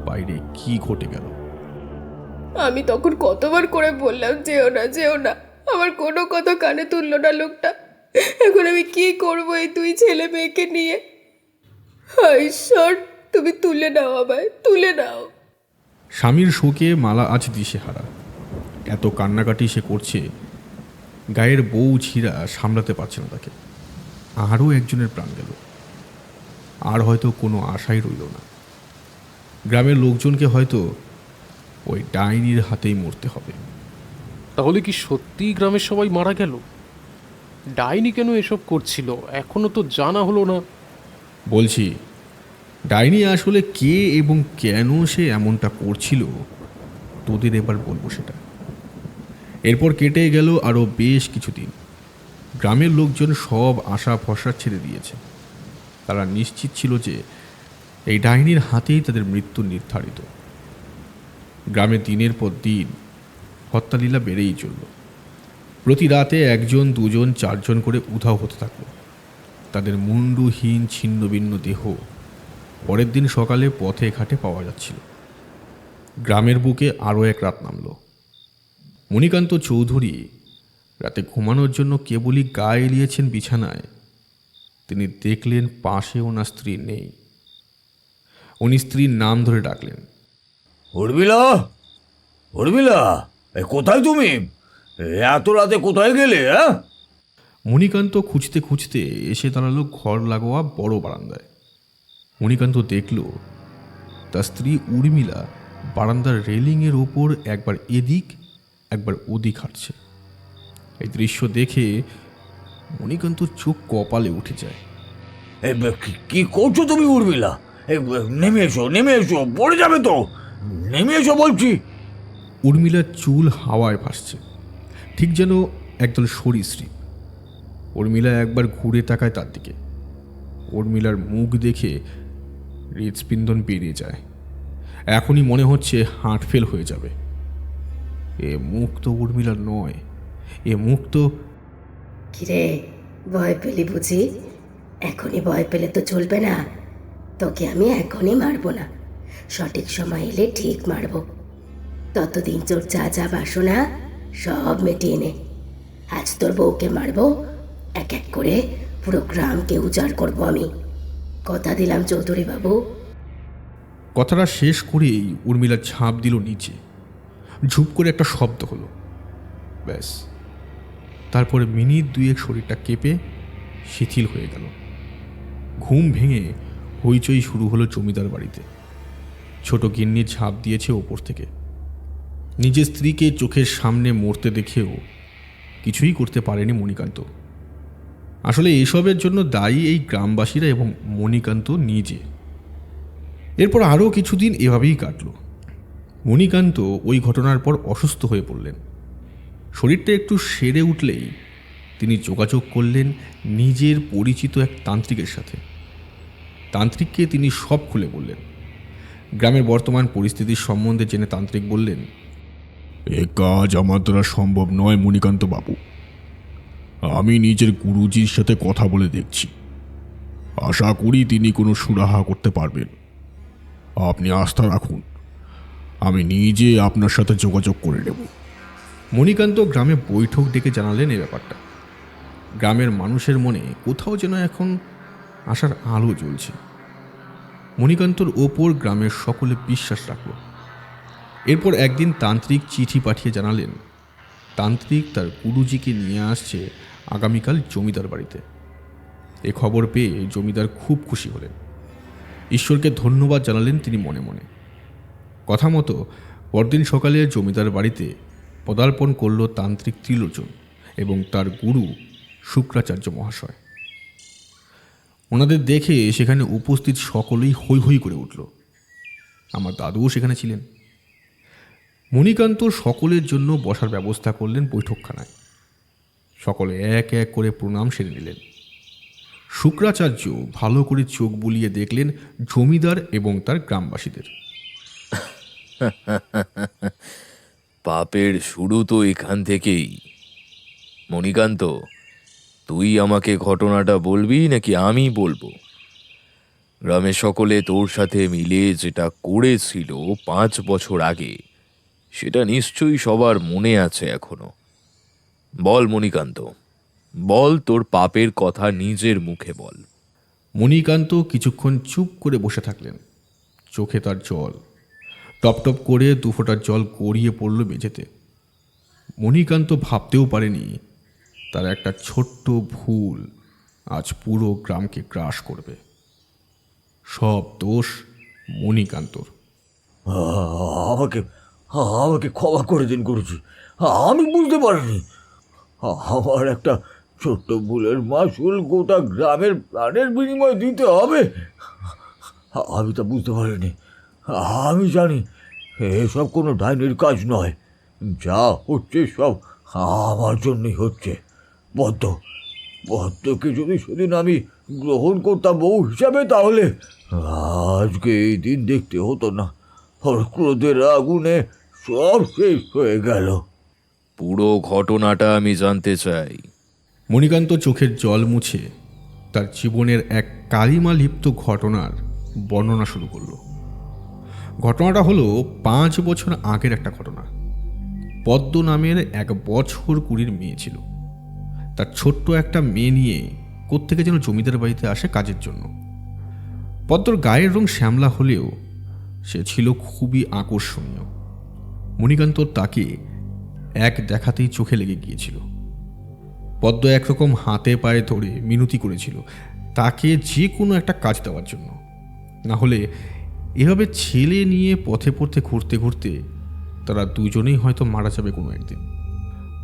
বাইরে কি ঘটে গেল। আমি তখন কতবার করে বললাম যেও না যেও না, আমার কোনো কথা কানে তুললো না লোকটা। এখন আমি কি করবো এই 2 ছেলে মেয়েকে নিয়ে? হায় ঈশ্বর, তুমি তুলে নাও, আমায় তুলে নাও। স্বামীর শোকে মালা আজ দিশেহারা। এত কান্নাকাটি সে করছে, গায়ের বউ ছিঁড়া সামলাতে পারছে না তাকে। আরও একজনের প্রাণ গেল, আর হয়তো কোনো আশাই রইল না। গ্রামের লোকজনকে হয়তো ওই ডাইনির হাতেই মরতে হবে। তাহলে কি সত্যিই গ্রামের সবাই মারা গেল? ডাইনি কেন এসব করছিল এখনো তো জানা হলো না। বলছি, ডাইনি আসলে কে এবং কেন সে এমনটা করছিল তোদের এবার বলবো সেটা। এরপর কেটে গেল আরও বেশ কিছুদিন। গ্রামের লোকজন সব আশা ভরসা ছেড়ে দিয়েছে। তারা নিশ্চিত ছিল যে এই ডাইনির হাতেই তাদের মৃত্যু নির্ধারিত। গ্রামে দিনের পর দিন হত্যালীলা বেড়েই চলল। প্রতি রাতে 1জন 2জন 4জন করে উধাও হতে থাকল। তাদের মুন্ডুহীন ছিন্নভিন্ন দেহ পরের দিন সকালে পথে ঘাটে পাওয়া যাচ্ছিল। গ্রামের বুকে আরও এক রাত নামল। মণিকান্ত চৌধুরী রাতে ঘুমানোর জন্য কেবলই গা এলিয়েছেন বিছানায়, তিনি দেখলেন পাশে ওনার স্ত্রী নেই। উনি স্ত্রীর নাম ধরে ডাকলেন, উর্মিলা, উর্মিলা, কোথায় তুমি? এত রাতে কোথায় গেলে? হ্যাঁ? মণিকান্ত খুঁজতে খুঁজতে এসে দাঁড়ালো ঘর লাগোয়া বড় বারান্দায়। মণিকান্ত দেখল তার স্ত্রী উর্মিলা বারান্দার রেলিংয়ের ওপর একবার এদিক একবার ওদিক হাঁটছে। এই দৃশ্য দেখে মণিকান্তর চোখ কপালে উঠে যায়। কি করছো তুমি উর্মিলা? নেমে এসো, নেমে এসো, পড়ে যাবে তো, নেমে এসো বলছি। উর্মিলার চুল হাওয়ায় ভাসছে, ঠিক যেন একদল সরীসৃপ। উর্মিলা একবার ঘুরে তাকায় তার দিকে। উর্মিলার মুখ দেখে হৃৎস্পন্দন বেরিয়ে যায়। এখনই মনে হচ্ছে হার্ট ফেল হয়ে যাবে। এ মুখ তো উর্মিলার নয়, এ মুখ তো... কিরে, ভয় পেলি বুঝি? এখনই ভয় পেলে তো চলবে না। তোকে আমি এখনই মারবো না, সঠিক সময় এলে ঠিক মারবো। ততদিন তোর যা যা বাসনা সব মিটিয়ে নে। আজ তোর বউকে মারবো, এক এক করে পুরো গ্রামকে উজাড় করবো আমি। কথা দিলাম চৌধুরী বাবু। কথাটা শেষ করেই উর্মিলা ঝাঁপ দিল নিচে। ঝুপ করে একটা শব্দ হলো, ব্যাস। তারপরে মিনিট 2 শরীরটা কেঁপে শিথিল হয়ে গেল। ঘুম ভেঙে হইচই শুরু হলো জমিদার বাড়িতে। ছোট গিন্নি ঝাঁপ দিয়েছে ওপর থেকে। নিজের স্ত্রীকে চোখের সামনে মরতে দেখেও কিছুই করতে পারেনি মণিকান্ত। আসলে এসবের জন্য দায়ী এই গ্রামবাসীরা এবং মণিকান্ত নিজে। এরপর আরও কিছুদিন এভাবেই কাটল। মণিকান্ত ওই ঘটনার পর অসুস্থ হয়ে পড়লেন। শরীরটা একটু সেরে উঠলেই তিনি যোগাযোগ করলেন নিজের পরিচিত এক তান্ত্রিকের সাথে। তান্ত্রিককে তিনি সব খুলে বললেন। গ্রামের বর্তমান পরিস্থিতির সম্বন্ধে জেনে তান্ত্রিক বললেন, এ কাজ আমার দ্বারা সম্ভব নয় মণিকান্ত বাবু। আমি নিজের গুরুজির সাথে কথা বলে দেখছি, আশা করি তিনি কোনো সুরাহা করতে পারবেন। আপনি আস্থা রাখুন, আমি নিজে আপনার সাথে যোগাযোগ করে নেব। মণিকান্ত গ্রামে বৈঠক ডেকে জানালেন এ ব্যাপারটা। গ্রামের মানুষের মনে কোথাও যেন এখন আশার আলো জ্বলছে। মণিকান্তর ওপর গ্রামের সকলে বিশ্বাস রাখল। এরপর একদিন তান্ত্রিক চিঠি পাঠিয়ে জানালেন তান্ত্রিক তার গুরুজিকে নিয়ে আসছে আগামীকাল জমিদার বাড়িতে। এ খবর পেয়ে জমিদার খুব খুশি হলেন। ঈশ্বরকে ধন্যবাদ জানালেন তিনি মনে মনে। কথা মতো পরদিন সকালে জমিদার বাড়িতে পদার্পণ করল তান্ত্রিক ত্রিলোচন এবং তার গুরু শুক্রাচার্য মহাশয়। ওনাদের দেখে সেখানে উপস্থিত সকলেই হৈ হৈ করে উঠল। আমার দাদুও সেখানে ছিলেন। মণিকান্ত সকলের জন্য বসার ব্যবস্থা করলেন বৈঠকখানায়। সকলে এক এক করে প্রণাম সেরে নিলেন। শুক্রাচার্য ভালো করে চোখ বুলিয়ে দেখলেন জমিদার এবং তার গ্রামবাসীদের। পাপের শুরু তো এখান থেকেই। মণিকান্ত, তুই আমাকে ঘটনাটা বলবি নাকি আমি বলবো? গ্রামের সকলে তোর সাথে মিলে যেটা করেছিল 5 বছর আগে, সেটা নিশ্চয়ই সবার মনে আছে এখনো। বল মণিকান্ত, বল তোর পাপের কথা নিজের মুখে বল। মণিকান্ত কিছুক্ষণ চুপ করে বসে থাকলেন। চোখে তার জল টপ টপ করে 2 ফোঁটা জল গড়িয়ে পড়ল মেঝেতে। মণিকান্ত ভাবতেও পারেনি তার একটা ছোট্ট ভুল আজ পুরো গ্রামকে গ্রাস করবে। সব দোষ মণিকান্তর। আমাকে আমাকে ক্ষমা করে দিন গুরুজি, আমি বুঝতে পারিনি। আমার একটা ছোট্ট ভুলের মাসুল গোটা গ্রামের প্রাণের বিনিময়ে দিতে হবে। আমি তা বুঝতে পারিনি। আমি জানি এসব কোনো ডাইনির কাজ নয়, যা হচ্ছে সব আমার জন্যই হচ্ছে। পদ্মকে যদি সেদিন আমি গ্রহণ করতাম বউ হিসাবে, তাহলে আজকে এই দিন দেখতে হতো না। ওর ক্রোধের আগুনে সব শেষ হয়ে গেল। পুরো ঘটনাটা আমি জানতে চাই। মণিকান্ত চোখের জল মুছে তার জীবনের এক কালিমা লিপ্ত ঘটনার বর্ণনা শুরু করল। ঘটনাটা হলো 5 বছর আগের একটা ঘটনা। পদ্ম নামের 1 বছর 20 মেয়ে ছিল। তার ছোট্ট একটা মেয়ে নিয়ে কোত্থেকে যেন জমিদার বাড়িতে আসে কাজের জন্য। পদ্মর গায়ের রং শ্যামলা হলেও সে ছিল খুবই আকর্ষণীয়। মণিকান্ত তাকে এক দেখাতেই চোখে লেগে গিয়েছিল। পদ্ম একরকম হাতে পায়ে ধরে মিনতি করেছিল তাকে যে কোনো একটা কাজ দেওয়ার জন্য, না হলে এভাবে ছেলে নিয়ে পথে পথে ঘুরতে ঘুরতে তারা দুজনেই হয়তো মারা যাবে কোনো একদিন।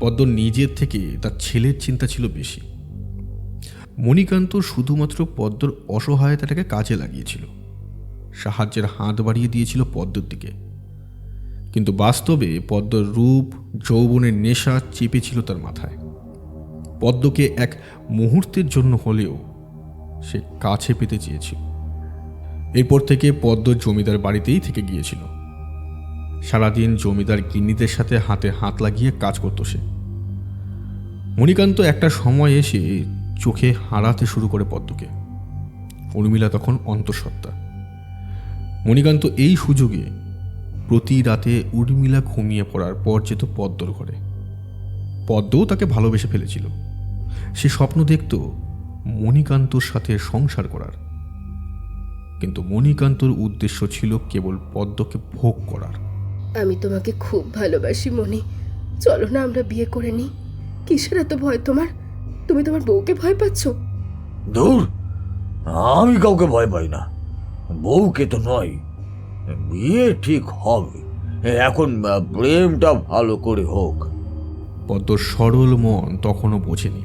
পদ্ম নিজের থেকে তার ছেলের চিন্তা ছিল বেশি। মণিকান্ত শুধুমাত্র পদ্মর অসহায়তাটাকে কাজে লাগিয়েছিল, সাহায্যের হাত বাড়িয়ে দিয়েছিল পদ্মর দিকে। কিন্তু বাস্তবে পদ্মর রূপ যৌবনের নেশা চেপেছিল তার মাথায়। পদ্মকে এক মুহূর্তের জন্য হলেও সে কাছে পেতে চেয়েছিল। এরপর থেকে পদ্ম জমিদার বাড়িতেই থেকে গিয়েছিল। সারাদিন জমিদার গিন্নিদের সাথে হাতে হাত লাগিয়ে কাজ করত সে। মণিকান্ত একটা সময় এসে চোখে হারাতে শুরু করে পদ্মকে। উর্মিলা তখন অন্তঃসত্ত্বা। মণিকান্ত এই সুযোগে প্রতি রাতে উর্মিলা ঘুমিয়ে পড়ার পর যেত পদ্মর ঘরে। পদ্মও তাকে ভালোবেসে ফেলেছিল। সে স্বপ্ন দেখত মণিকান্তর সাথে সংসার করার, কিন্তু মণিকান্তর উদ্দেশ্য ছিল কেবল পদ্মকে ভোগ করার। আমি তোমাকে খুব ভালোবাসি মনি, চলো না আমরা বিয়ে করে নিই। কিসের এত ভয় তোমার? তুমি তোমার বউকে ভয় পাচ্ছ? দূর, আমি কাউকে ভয় পাই না, বউকে তো নয়। বিয়ে ঠিক হবে, এখন প্রেমটা ভালো করে হোক। পদ্মর সরল মন তখনও বোঝেনি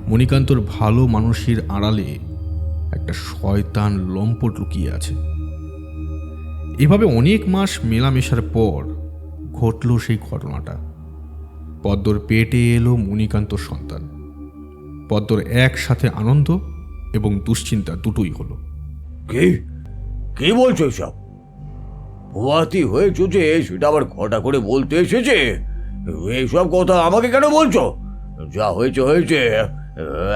মণিকান্তর ভালো মানুষের আড়ালে একটা শয়তান লম্পট লুকিয়ে আছে। এভাবে অনেক মাস মেলামেশার পর ঘটল সেই ঘটনাটা। পদ্মর পেটে এলো মণিকান্তর সন্তান। পদ্মর একসাথে আনন্দ এবং দুশ্চিন্তা দুটোই হলো। কি বলছো সব? ভুয়াতি হয়েছ যে সেটা আবার ঘটা করে বলতে এসেছে? এইসব কথা আমাকে কেন বলছো? যা হয়েছে হয়েছে,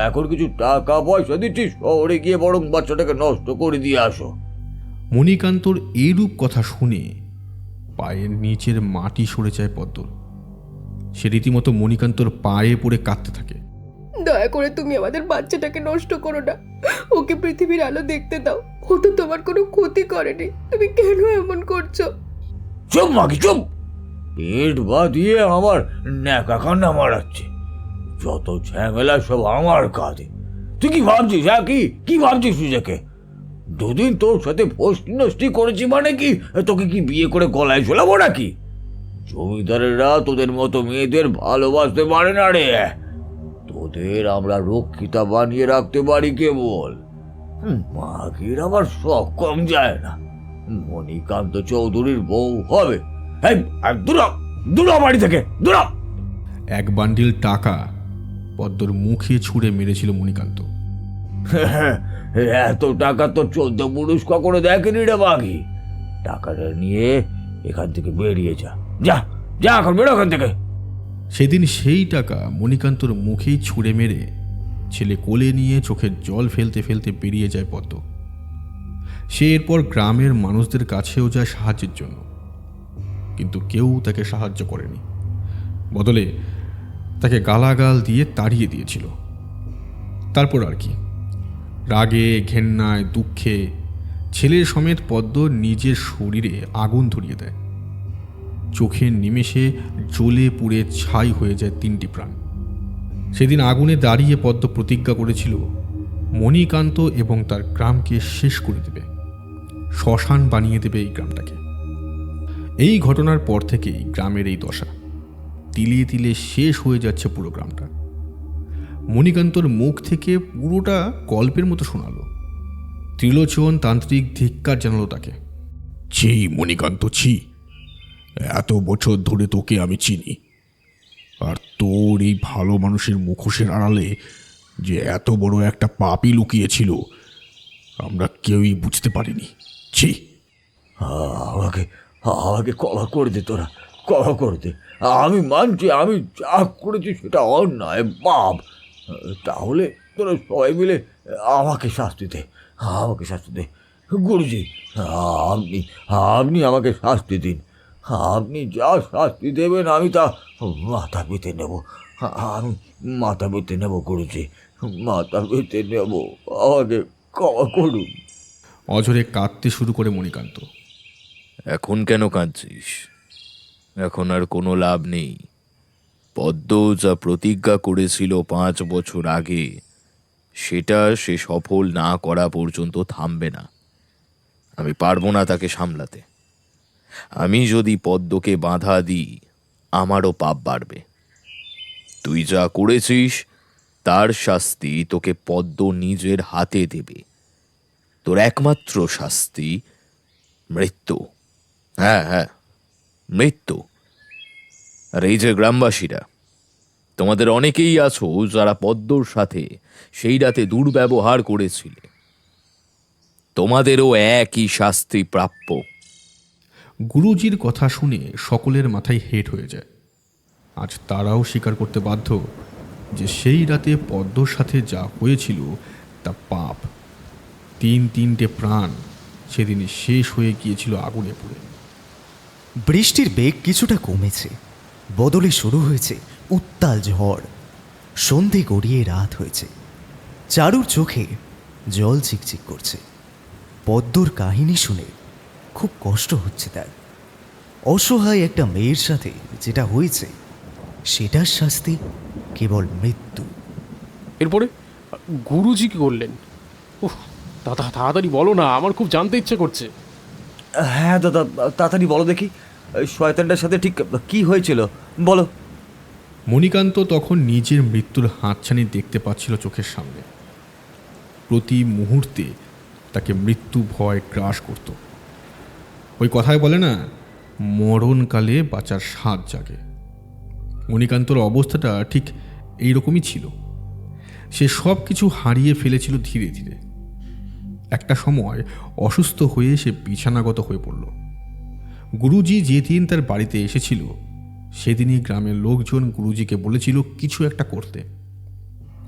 এখন কিছু টাকা পয়সা দিচ্ছি, শহরে গিয়ে বরং বাচ্চাটাকে নষ্ট করে দিয়ে আসো। মণিকান্তর এইরূপ কথা শুনে পায়ের নিচের মাটি সরে যায় পদ্মর। সে রীতিমতো মণিকান্তর পায়ে পড়ে কাঁদতে থাকে। দয়া করে তুমি আমাদের বাচ্চাটাকে নষ্ট করো না, ওকে পৃথিবীর আলো দেখতে দাও। ও তো তোমার কোনো ক্ষতি করেনি, তুমি কেন এমন করছো? চুপ মাগি চুপ! পেট বাঁধিয়ে আমার ন্যাকা কান্না মারাচ্ছে। যত ঝামেলা সব আমার কাঁধে। তুই কি ভাবছিস? হ্যাঁ, কি ভাবছিস নিজেকে? দুদিন তোর সাথে ফষ্টি নষ্টি করেছি মানে কি তোকে কি বিয়ে করে গলায় ঝোলাবো নাকি? জমিদারেরা তোদের মতো মেয়েদের ভালোবাসতে পারে না রে। তোদের আমরা রক্ষিতা বানিয়ে রাখতে পারি কেবল। মাগির আমার শখ কম যায় না। মণিকান্ত চৌধুরীর বউ হবে। দূরা বাড়ি থেকে দূরা! এক বান্ডিল টাকা পদ্মর মুখে ছুঁড়ে মেরেছিল মণিকান্ত। এত টাকা তো 14 পুরুষ কখনো দেখেনি রে বাঘি। টাকাটা নিয়ে এখান থেকে বেরিয়ে যা, যা যা, এখন বেরো এখান থেকে। সেদিন সেই টাকা মণিকান্তর মুখেই ছুঁড়ে মেরে ছেলে কোলে নিয়ে চোখের জল ফেলতে ফেলতে বেরিয়ে যায় পদ্ম। সে এরপর গ্রামের মানুষদের কাছেও যায় সাহায্যের জন্য, কিন্তু কেউ তাকে সাহায্য করেনি। বদলে তাকে গালাগাল দিয়ে তাড়িয়ে দিয়েছিল। তারপর আর কি, রাগে, ঘেন্নায়, দুঃখে ছেলের সমেত পদ্ম নিজের শরীরে আগুন ধরিয়ে দেয়। চোখের নিমেষে জ্বলে পুড়ে ছাই হয়ে যায় 3টি প্রাণ। সেদিন আগুনে দাঁড়িয়ে পদ্ম প্রতিজ্ঞা করেছিল মণিকান্ত এবং তার গ্রামকে শেষ করে দেবে, শ্মশান বানিয়ে দেবে এই গ্রামটাকে। এই ঘটনার পর থেকেই গ্রামের এই দশা। তিলে তিলে শেষ হয়ে যাচ্ছে পুরো গ্রামটা। মণিকান্তর মুখ থেকে পুরোটা গল্পের মতো শোনালো। ত্রিলোচন তান্ত্রিক ধিক্কার জানালো তাকে। ছি মণিকান্ত, ছি। এত বছর ধরে তোকে আমি চিনি, আর তোর এই ভালো মানুষের মুখোশের আড়ালে যে এত বড় একটা পাপই লুকিয়েছিল আমরা কেউই বুঝতে পারিনি। ছি। আমাকে আমাকে ক্ষমা করে দে, তোরা ক্ষমা করে দে। আমি মানছি আমি যা করেছি সেটা অন্যায়, পাপ। তাহলে তোরা সবাই মিলে আমাকে শাস্তি দে, আমাকে শাস্তি দে। গুরুজি, আপনি আপনি আমাকে শাস্তি দিন। আপনি যা শাস্তি দেবেন আমি তা মাথা পেতে নেব। আমি মাথা পেতে নেব গুরুজি, মাথা পেতে নেব। আমাকে ক্ষমা করুন। অঝরে কাঁদতে শুরু করে মণিকান্ত। এখন কেন কাঁদছিস? এখন আর কোনো লাভ নেই। পদ্ম যা প্রতিজ্ঞা করেছিল 5 বছর আগে, সেটা সে সফল না করা পর্যন্ত থামবে না। আমি পারবো না তাকে সামলাতে। আমি যদি পদ্মকে বাধা দিই, আমারও পাপ বাড়বে। তুই যা করেছিস তার শাস্তি তোকে পদ্ম নিজের হাতে দেবে। তোর একমাত্র শাস্তি মৃত্যু। হ্যাঁ হ্যাঁ, মৃত্যু। আর এই যে গ্রামবাসীরা, তোমাদের অনেকেই আছো যারা পদ্মর সাথে সেই রাতে দুর্ব্যবহার করেছিলে, তোমাদেরও একই শাস্তি প্রাপ্য। গুরুজির কথা শুনে সকলের মাথায় হেট হয়ে যায়। আজ তারাও স্বীকার করতে বাধ্য যে সেই রাতে পদ্মর সাথে যা হয়েছিল তা পাপ। 3 প্রাণ সেদিনই শেষ হয়ে গিয়েছিল আগুনে পুড়ে। বৃষ্টির বেগ কিছুটা কমেছে, বদলে শুরু হয়েছে উত্তাল ঝড়। সন্ধে গড়িয়ে রাত হয়েছে, চারুর চোখে জল চিকচিক করছে। পদ্মর কাহিনী শুনে খুব কষ্ট হচ্ছে তার। অসহায় একটা মেয়ের সাথে যেটা হয়েছে সেটার শাস্তি কেবল মৃত্যু। এরপরে গুরুজি কি করলেন? উহ, দাদা তাড়াতাড়ি বলো না, আমার খুব জানতে ইচ্ছে করছে। হ্যাঁ দাদা, তাড়াতাড়ি বলো দেখি, শয়তানটার সাথে ঠিক কি হয়েছিল বলো। মণিকান্ত তখন নিজের মৃত্যুর হাতছানি দেখতে পাচ্ছিল চোখের সামনে। প্রতি মুহূর্তে তাকে মৃত্যু ভয় গ্রাস করত। ওই কথায় বলে না, মরণকালে বাঁচার স্বাদ জাগে। মণিকান্তর অবস্থাটা ঠিক এইরকমই ছিল। সে সব কিছু হারিয়ে ফেলেছিল ধীরে ধীরে। একটা সময় অসুস্থ হয়ে সে বিছানাগত হয়ে পড়ল। গুরুজি যেদিন তার বাড়িতে এসেছিল সেদিনই গ্রামের লোকজন গুরুজিকে বলেছিল কিছু একটা করতে,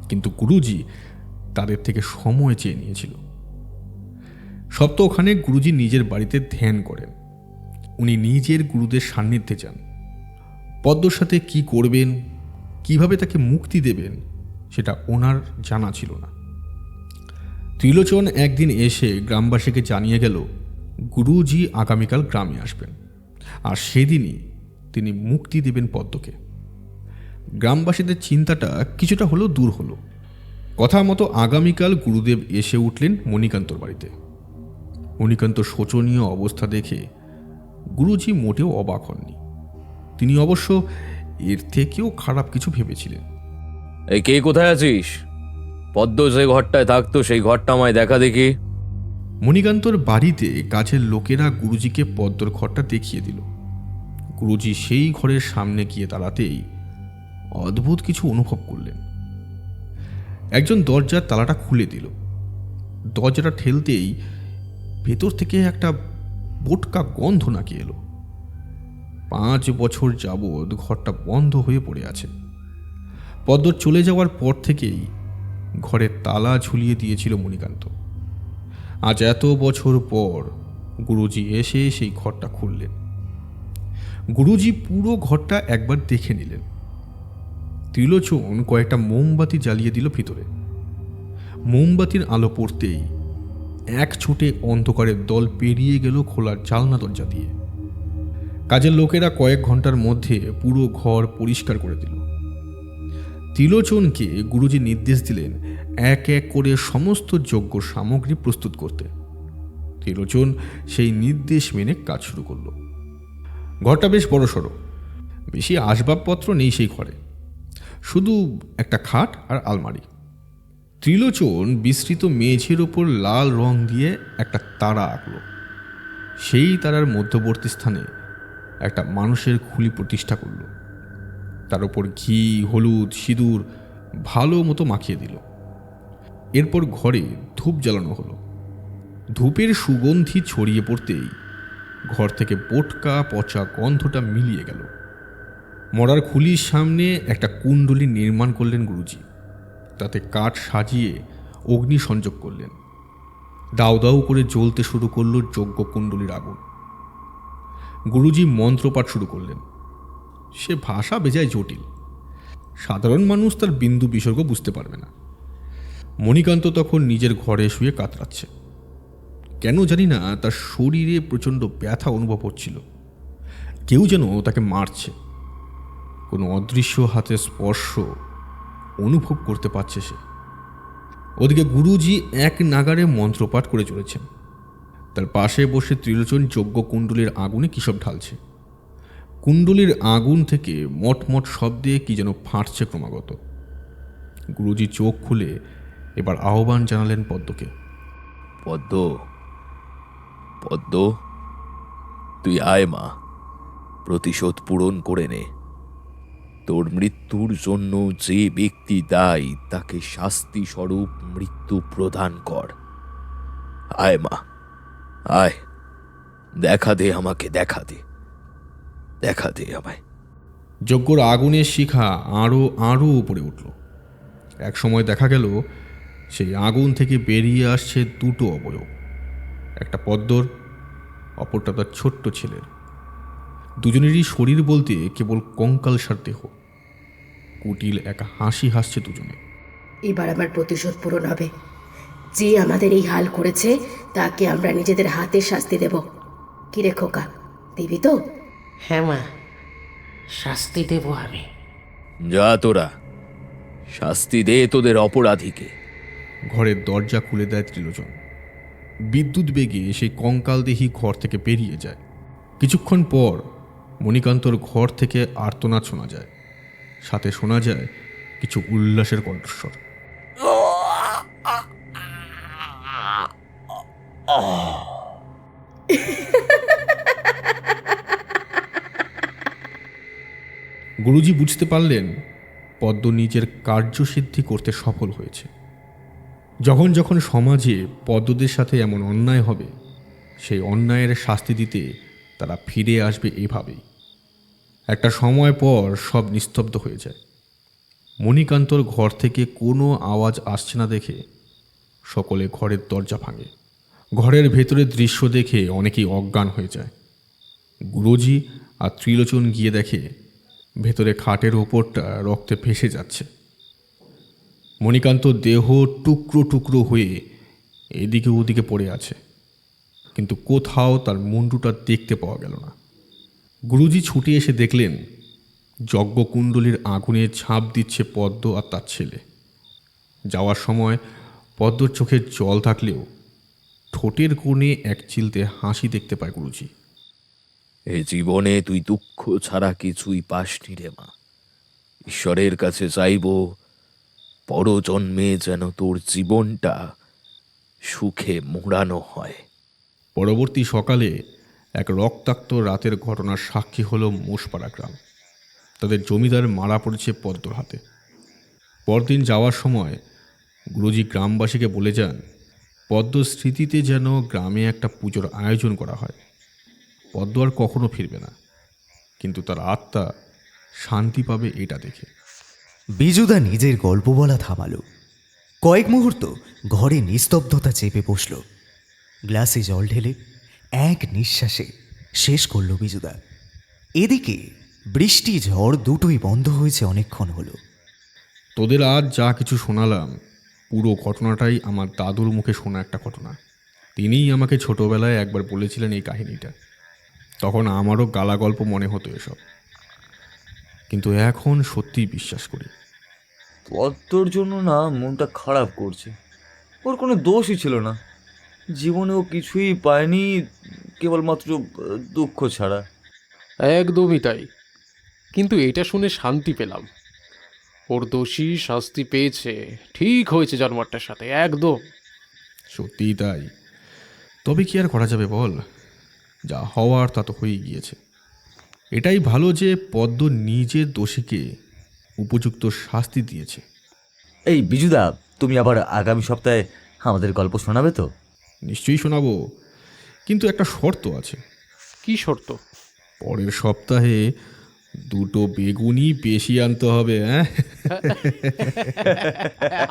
কিন্তু গুরুজি তাদের থেকে সময় চেয়ে নিয়েছিল। সপ্তাহখানেক গুরুজি নিজের বাড়িতে ধ্যান করেন। উনি নিজের গুরুদের সান্নিধ্যে যান। পদ্মর সাথে কি করবেন, কিভাবে তাকে মুক্তি দেবেন, সেটা ওনার জানা ছিল না। ত্রিলোচন একদিন এসে গ্রামবাসীকে জানিয়ে গেল গুরুজি আগামীকাল গ্রামে আসবেন, আর সেদিনই তিনি মুক্তি দেবেন পদ্মকে। গ্রামবাসীদের চিন্তাটা কিছুটা হলেও দূর হলো। কথা মতো আগামীকাল গুরুদেব এসে উঠলেন মণিকান্তর বাড়িতে। মণিকান্ত শোচনীয় অবস্থা দেখে গুরুজি মোটেও অবাক হননি। তিনি অবশ্য এর থেকেও খারাপ কিছু ভেবেছিলেন। এই কে কোথায় আছিস? পদ্ম যে ঘরটায় থাকতো সেই ঘরটা আমায় দেখা দেখি। মণিকান্তর বাড়িতে কাজের লোকেরা গুরুজিকে পদ্মর ঘরটা দেখিয়ে দিল। গুরুজি সেই ঘরের সামনে গিয়ে দাঁড়াতেই অদ্ভুত কিছু অনুভব করলেন। একজন দরজার তালাটা খুলে দিল। দরজাটা ঠেলতেই ভেতর থেকে একটা বোটকা গন্ধ নাকি এলো। 5 বছর যাবৎ ঘরটা বন্ধ হয়ে পড়ে আছে। পদ্মর চলে যাওয়ার পর থেকেই ঘরের তালা ঝুলিয়ে দিয়েছিল মণিকান্ত। আজ এত বছর পর গুরুজি এসে সেই ঘরটা খুললেন। গুরুজি পুরো ঘরটা একবার দেখে নিলেন। ত্রিলোচন কয়েকটা মোমবাতি জ্বালিয়ে দিল ভিতরে। মোমবাতির আলো পড়তেই এক ছুটে অন্ধকারের দল পেরিয়ে গেল খোলা জানলা দরজা দিয়ে। কাজের লোকেরা কয়েক ঘন্টার মধ্যে পুরো ঘর পরিষ্কার করে দিল। ত্রিলোচনকে গুরুজি নির্দেশ দিলেন এক এক করে সমস্ত যোগ্য সামগ্রী প্রস্তুত করতে। ত্রিলোচন সেই নির্দেশ মেনে কাজ শুরু করল। ঘরটা বেশ বড়সড়, বেশি আসবাবপত্র নেই সেই ঘরে, শুধু একটা খাট আর আলমারি। ত্রিলোচন বিস্তৃত মেঝের ওপর লাল রং দিয়ে একটা তারা আঁকল। সেই তারার মধ্যবর্তী স্থানে একটা মানুষের খুলি প্রতিষ্ঠা করল। তার উপর ঘি, হলুদ, সিঁদুর ভালো মতো মাখিয়ে দিল। এরপর ঘরে ধূপ জ্বালানো হলো। ধূপের সুগন্ধি ছড়িয়ে পড়তেই ঘর থেকে বোটকা পচা গন্ধটা মিলিয়ে গেল। মরার খুলির সামনে একটা কুণ্ডলী নির্মাণ করলেন গুরুজি। তাতে কাঠ সাজিয়ে অগ্নি সংযোগ করলেন। দাউ দাউ করে জ্বলতে শুরু করল যজ্ঞ কুণ্ডলীর আগুন। গুরুজি মন্ত্রপাঠ শুরু করলেন। সে ভাষা বেজায় জটিল, সাধারণ মানুষ তার বিন্দু বিসর্গ বুঝতে পারবে না। মণিকান্ত তখন নিজের ঘরে শুয়ে কাতরাচ্ছে। কেন জানি না তার শরীরে প্রচণ্ড ব্যথা অনুভব হচ্ছিল। কেউ যেন তাকে মারছে। কোনো অদৃশ্য হাতের স্পর্শ অনুভব করতে পারছে সে। ওদিকে গুরুজি এক নাগারে মন্ত্রপাঠ করে চলেছেন। তার পাশে বসে ত্রিলোচন যজ্ঞ কুণ্ডলীর আগুনে কিসব ঢালছে। কুণ্ডলীর আগুন থেকে মটমট শব্দে কি যেন ফাটছে ক্রমাগত। গুরুজি চোখ খুলে এবার আহ্বান জানালেন পদ্মকে। পদ্ম, পদ্ম, তুই আয় মা, প্রতিশোধ পূরণ করে নে। তোর মৃত্যুর জন্য যে ব্যক্তি দায়ী তাকে শাস্তি স্বরূপ মৃত্যু প্রদান কর। আয় মা, আয়, দেখা দে আমাকে, দেখা দে, দেখা দে আমায়। যজ্ঞর আগুনের শিখা আরও আরও উপরে উঠল। এক সময় দেখা গেল সেই আগুন থেকে বেরিয়ে আসছে দুটো অবয়ব, একটা পদ্মর, অপরটা তার ছোট্ট ছেলের। দুজনেরই শরীর বলতে কেবল কঙ্কালসার দেহ। কুটিল এক হাসি হাসছে দুজনে। এবার আমার প্রতিশোধ পূরণ হবে। যে আমাদের এই হাল করেছে তাকে আমরা নিজেদের হাতে শাস্তি দেব। কি রে খোকা, দিবি তো? হ্যাঁ মা, শাস্তি দেব আমি। যা তোরা, শাস্তি দে তোদের অপরাধীকে। ঘরের দরজা খুলে দেয় ত্রিলোচন। বিদ্যুৎ বেগে সেই কঙ্কালদেহী ঘর থেকে বেরিয়ে যায়। কিছুক্ষণ পর মণিকান্তর ঘর থেকে আর্তনাদ শোনা যায়। সাথে শোনা যায় কিছু উল্লাসের কণ্ঠস্বর। গুরুজি বুঝতে পারলেন পদ্ম নিজের কার্যসিদ্ধি করতে সফল হয়েছে। যখন যখন সমাজে পদ্মদের সাথে এমন অন্যায় হবে, সেই অন্যায়ের শাস্তি দিতে তারা ফিরে আসবে এভাবেই। একটা সময় পর সব নিস্তব্ধ হয়ে যায়। মণিকান্তর ঘর থেকে কোনো আওয়াজ আসছে না দেখে সকলে ঘরের দরজা ভাঙে। ঘরের ভেতরের দৃশ্য দেখে অনেকেই অজ্ঞান হয়ে যায়। গুরুজি আর ত্রিলোচন গিয়ে দেখে ভেতরে খাটের ওপরটা রক্তে ভেসে যাচ্ছে। মণিকান্ত দেহ টুকরো টুকরো হয়ে এদিকে ওদিকে পড়ে আছে, কিন্তু কোথাও তার মুন্ডুটা দেখতে পাওয়া গেল না। গুরুজি ছুটে এসে দেখলেন যজ্ঞকুণ্ডলীর আগুনে ঝাঁপ দিচ্ছে পদ্ম আর তার ছেলে। যাওয়ার সময় পদ্মর চোখে জল থাকলেও ঠোঁটের কোণে এক চিলতে হাসি দেখতে পায় গুরুজি। এ জীবনে তুই দুঃখ ছাড়া কিছুই পাসনি রে মা। ঈশ্বরের কাছে চাইব পরজন্মে যেন তোর জীবনটা সুখে মোড়ানো হয়। পরবর্তী সকালে এক রক্তাক্ত রাতের ঘটনার সাক্ষী হল মোষপাড়া গ্রাম। তাদের জমিদার মারা পড়েছে পদ্মর হাতে। পরদিন যাওয়ার সময় গুরুজি গ্রামবাসীকে বলে যান পদ্মর স্মৃতিতে যেন গ্রামে একটা পুজোর আয়োজন করা হয়। পদ্ম আর কখনো ফিরবে না, কিন্তু তার আত্মা শান্তি পাবে এটা দেখে। বিজুদা নিজের গল্প বলা থামালো। কয়েক মুহূর্ত ঘরে নিস্তব্ধতা চেপে বসল। গ্লাসে জল ঢেলে এক নিঃশ্বাসে শেষ করল বিজুদা। এদিকে বৃষ্টি ঝড় দুটোই বন্ধ হয়েছে অনেকক্ষণ হলো। তোদের আজ যা কিছু শোনালাম পুরো ঘটনাটাই আমার দাদুর মুখে শোনা একটা ঘটনা। তিনিই আমাকে ছোটবেলায় একবার বলেছিলেন এই কাহিনীটা। তখন আমারও গালা গল্প মনে হতো এসব, কিন্তু এখন সত্যিই বিশ্বাস করি। পদ্মর জন্য না মনটা খারাপ করছে। ওর কোনো দোষই ছিল না, জীবনে ও কিছুই পায়নি, কেবলমাত্র দুঃখ ছাড়া। একদমই তাই, কিন্তু এটা শুনে শান্তি পেলাম। ওর দোষী শাস্তি পেয়েছে, ঠিক হয়েছে জানোয়ারটার সাথে একদম। সত্যিই তাই। তবে কি আর করা যাবে বল, যা হওয়ার তা তো হয়েই গিয়েছে। এটাই ভালো যে পদ্ম নিজের দোষীকে উপযুক্ত শাস্তি দিয়েছে। এই বিজুদা, তুমি আবার আগামী সপ্তাহে আমাদের গল্প শোনাবে তো? নিশ্চয়ই শোনাবো, কিন্তু একটা শর্ত আছে। কি শর্ত? পরের সপ্তাহে 2টো বেগুনি বেশি আনতে হবে, হ্যাঁ?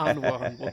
আনবো আনবো।